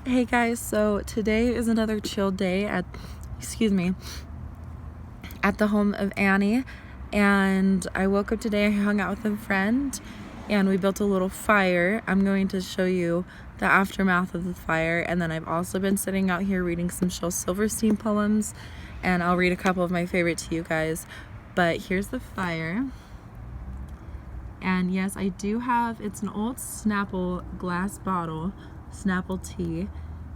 Hey guys, so today is another chill day at the home of Annie, and I woke up today, I hung out with a friend, and we built a little fire. I'm going to show you the aftermath of the fire, and then I've also been sitting out here reading some Shel Silverstein poems, and I'll read a couple of my favorite to you guys. But here's the fire. And yes, I do have, it's an old Snapple glass bottle, Snapple tea,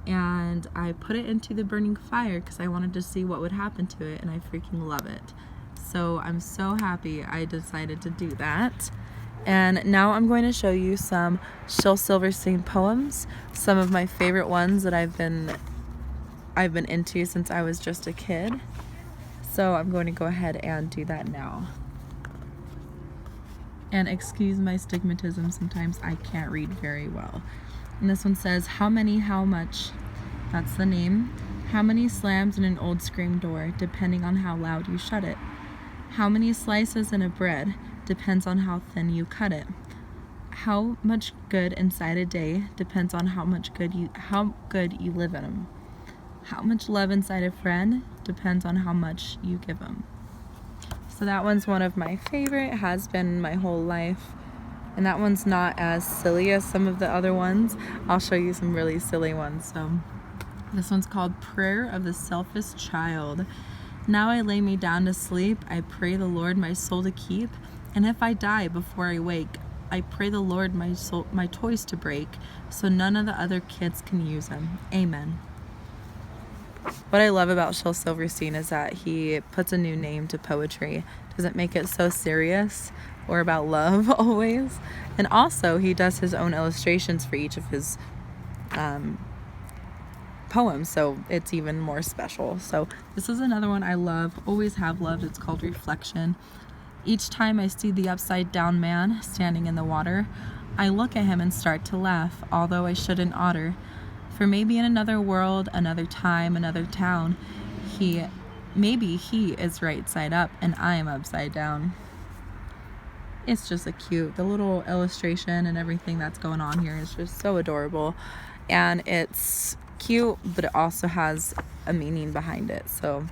and I put it into the burning fire because I wanted to see what would happen to it, and I freaking love it. So I'm so happy I decided to do that. And now I'm going to show you some Shel Silverstein poems, some of my favorite ones that I've been into since I was just a kid. So I'm going to go ahead and do that now. And excuse my stigmatism, sometimes I can't read very well. And this one says, how many, how much? That's the name. How many slams in an old screen door, depending on how loud you shut it? How many slices in a bread, depends on how thin you cut it. How much good inside a day, depends on how good you live in them. How much love inside a friend, depends on how much you give them. So that one's one of my favorite, has been my whole life. And that one's not as silly as some of the other ones. I'll show you some really silly ones. So this one's called Prayer of the Selfish Child. Now I lay me down to sleep. I pray the Lord my soul to keep. And if I die before I wake, I pray the Lord my toys to break, so none of the other kids can use them. Amen. What I love about Shel Silverstein is that he puts a new name to poetry. Doesn't make it so serious or about love always. And also he does his own illustrations for each of his poems, so it's even more special. So this is another one I love, always have loved. It's called Reflection. Each time I see the upside down man standing in the water, I look at him and start to laugh, although I shouldn't otter. For maybe in another world, another time, another town, maybe he is right side up and I am upside down. It's just the little illustration and everything that's going on here is just so adorable. And it's cute, but it also has a meaning behind it. So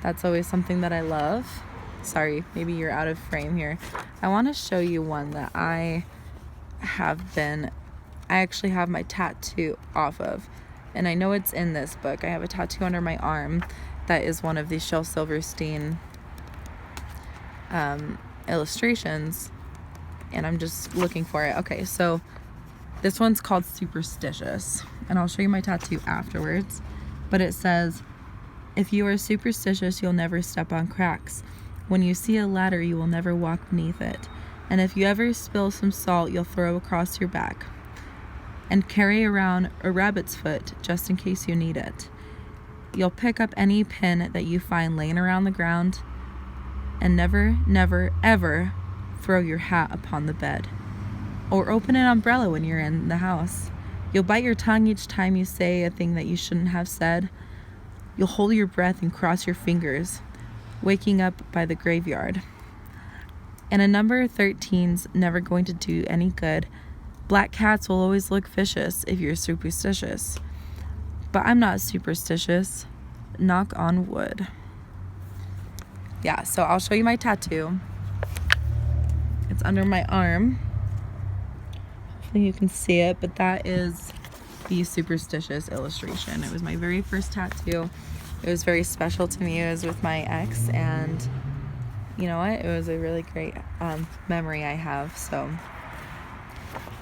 that's always something that I love. Sorry, maybe you're out of frame here. I want to show you one that I actually have my tattoo off of, and I know it's in this book. I have a tattoo under my arm that is one of these Shel Silverstein illustrations, and I'm just looking for it. Okay, so this one's called Superstitious, and I'll show you my tattoo afterwards, but it says, if you are superstitious, you'll never step on cracks. When you see a ladder, you will never walk beneath it, and if you ever spill some salt, you'll throw across your back and carry around a rabbit's foot just in case you need it. You'll pick up any pin that you find laying around the ground, and never, never, ever throw your hat upon the bed or open an umbrella when you're in the house. You'll bite your tongue each time you say a thing that you shouldn't have said. You'll hold your breath and cross your fingers, waking up by the graveyard. And a number 13's never going to do any good. Black cats will always look vicious if you're superstitious. But I'm not superstitious. Knock on wood. Yeah, so I'll show you my tattoo. It's under my arm. Hopefully you can see it, but that is the Superstitious illustration. It was my very first tattoo. It was very special to me. It was with my ex, and you know what? It was a really great memory I have. So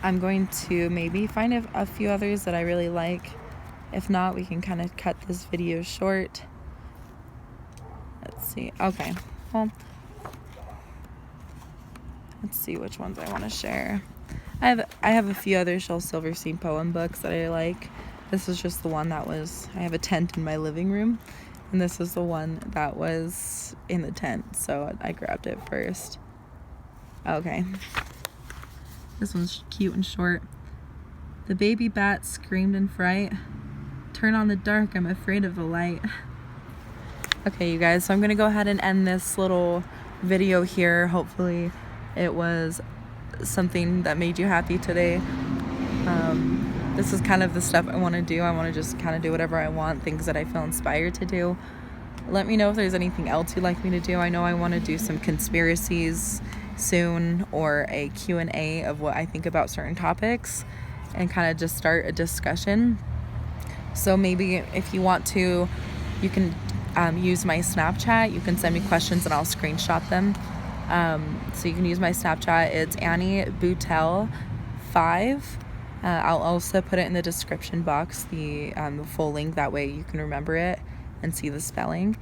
I'm going to maybe find a few others that I really like. If not, we can kind of cut this video short. Let's see. Okay. Well, let's see which ones I want to share. I have a few other Shel Silverstein poem books that I like. This is just the one that was, I have a tent in my living room, and this is the one that was in the tent, so I grabbed it first. Okay. This one's cute and short. The baby bat screamed in fright. Turn on the dark, I'm afraid of the light. Okay, you guys, so I'm gonna go ahead and end this little video here. Hopefully it was something that made you happy today. this is kind of the stuff I want to do. I want to just kind of do whatever I want, things that I feel inspired to do. Let me know if there's anything else you'd like me to do. I know I want to do some conspiracies soon, or a Q&A of what I think about certain topics, and kind of just start a discussion. So maybe if you want to, you can use my Snapchat. You can send me questions and I'll screenshot them. So you can use my Snapchat. It's Annie Boutel 5. I'll also put it in the description box, the full link. That way you can remember it and see the spelling.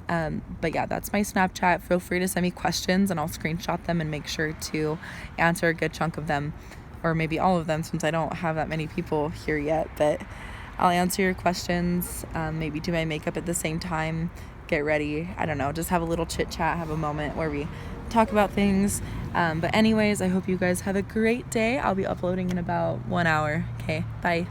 But yeah, that's my Snapchat. Feel free to send me questions and I'll screenshot them and make sure to answer a good chunk of them, or maybe all of them, since I don't have that many people here yet. But I'll answer your questions, maybe do my makeup at the same time, get ready. I don't know, just have a little chit chat, have a moment where we talk about things. But anyways, I hope you guys have a great day. I'll be uploading in about 1 hour. Okay, bye.